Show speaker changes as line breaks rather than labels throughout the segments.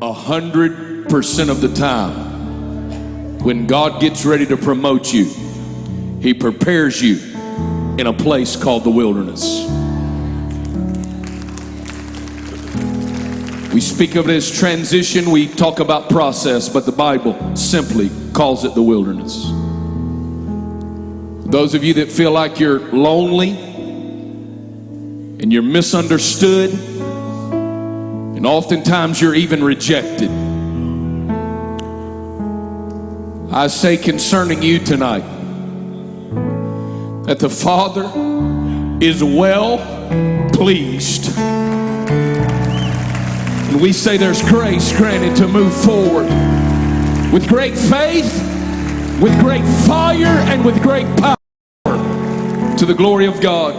100% of the time, when God gets ready to promote you, He prepares you in a place called the wilderness. We speak of it as transition, we talk about process, but the Bible simply calls it the wilderness. Those of you that feel like you're lonely and you're misunderstood, and oftentimes you're even rejected, I say concerning you tonight that the Father is well pleased. And we say there's grace granted to move forward with great faith, with great fire, and with great power to the glory of God.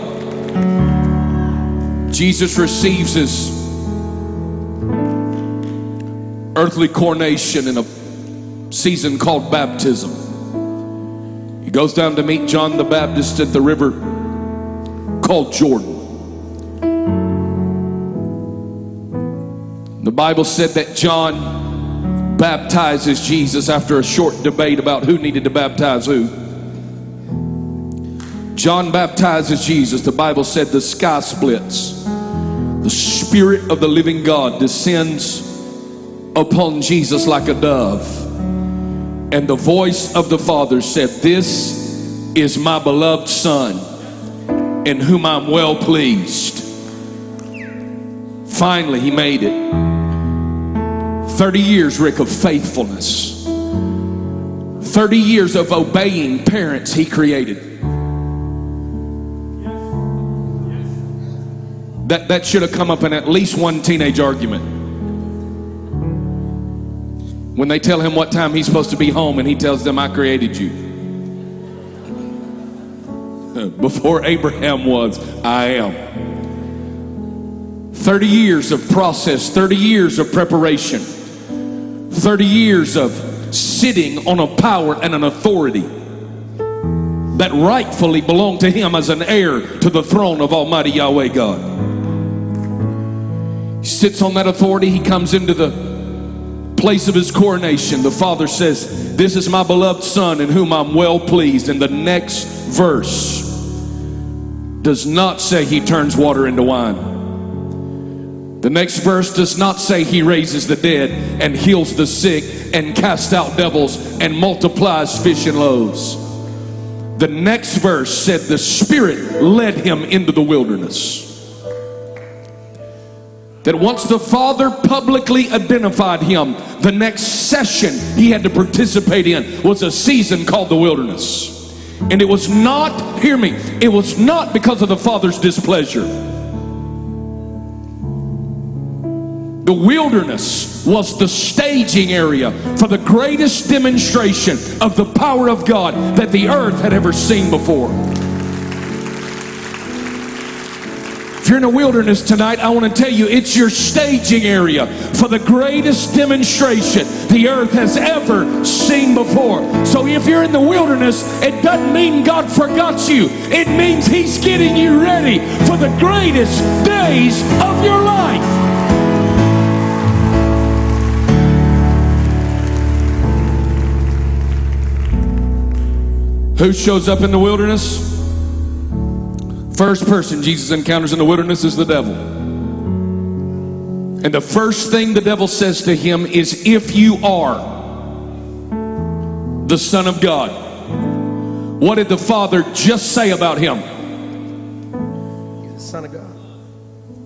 Jesus receives his earthly coronation in a season called baptism. He goes down to meet John the Baptist at the river called Jordan. The Bible said that John baptizes Jesus after a short debate about who needed to baptize who. John baptizes Jesus. The Bible said the sky splits. The Spirit of the living God descends upon Jesus like a dove. And the voice of the Father said, "This is my beloved Son, in whom I'm well pleased." Finally, he made it. 30 years, Rick, of faithfulness. 30 years of obeying parents he created. That should have come up in at least one teenage argument. When they tell him what time he's supposed to be home and he tells them, "I created you. Before Abraham was, I am." 30 years of process, 30 years of preparation, 30 years of sitting on a power and an authority that rightfully belonged to him as an heir to the throne of Almighty Yahweh God. He sits on that authority. He comes into the place of his coronation. The Father says, "This is my beloved Son, in whom I'm well pleased." And the next verse does not say he turns water into wine. The next verse does not say he raises the dead and heals the sick and casts out devils and multiplies fish and loaves. The next verse said the Spirit led him into the wilderness. That once the Father publicly identified him, the next session he had to participate in was a season called the wilderness. And it was not, hear me, it was not because of the Father's displeasure. The wilderness was the staging area for the greatest demonstration of the power of God that the earth had ever seen before. If you're in a wilderness tonight, I want to tell you it's your staging area for the greatest demonstration the earth has ever seen before. So if you're in the wilderness, it doesn't mean God forgot you. It means He's getting you ready for the greatest days of your life. Who shows up in the wilderness? First person Jesus encounters in the wilderness is the devil. And the first thing the devil says to him is, "If you are the Son of God." What did the Father just say about him?
He's the Son of God.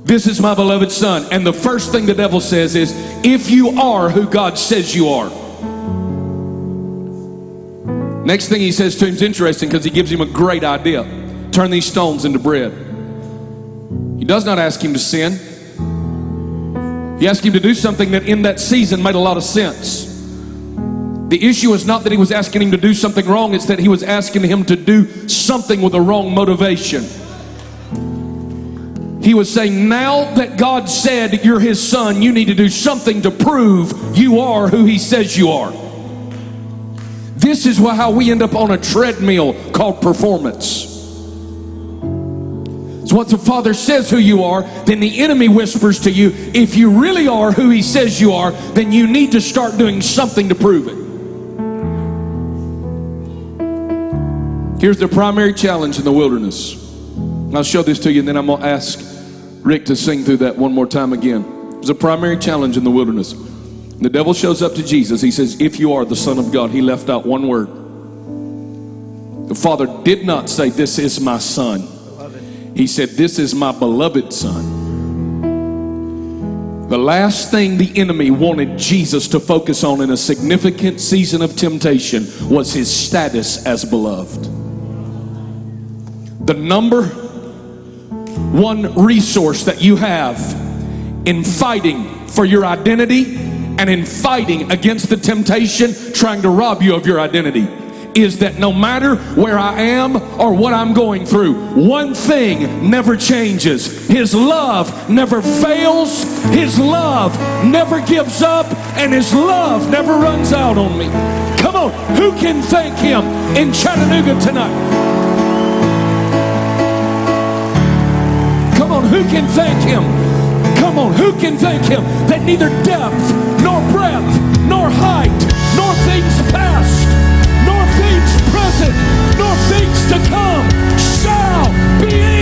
"This is my beloved Son." And the first thing the devil says is, "If you are who God says you are." Next thing he says to him is interesting, because he gives him a great idea. "Turn these stones into bread." He does not ask him to sin. He asks him to do something that in that season made a lot of sense. The issue is not that he was asking him to do something wrong, it's that he was asking him to do something with a wrong motivation. He was saying, now that God said you're His Son, you need to do something to prove you are who He says you are. This is how we end up on a treadmill called performance. That's Once the Father says who you are, then the enemy whispers to you, if you really are who he says you are, then you need to start doing something to prove it. Here's the primary challenge in the wilderness. I'll show this to you, and then I'm going to ask Rick to sing through that one more time again. There's a primary challenge in the wilderness. The devil shows up to Jesus. He says, if you are the Son of God. He left out one word. The Father did not say, this is my Son. He said, this is my beloved Son. The last thing the enemy wanted Jesus to focus on in a significant season of temptation was his status as beloved. The number one resource that you have in fighting for your identity and in fighting against the temptation trying to rob you of your identity is that no matter where I am or what I'm going through, one thing never changes. His love never fails, his love never gives up, and his love never runs out on me. Come on, who can thank him in Chattanooga tonight? Come on, who can thank him? Come on, who can thank him that neither depth, nor breadth, nor height, nor things past, nor things present, nor things to come shall be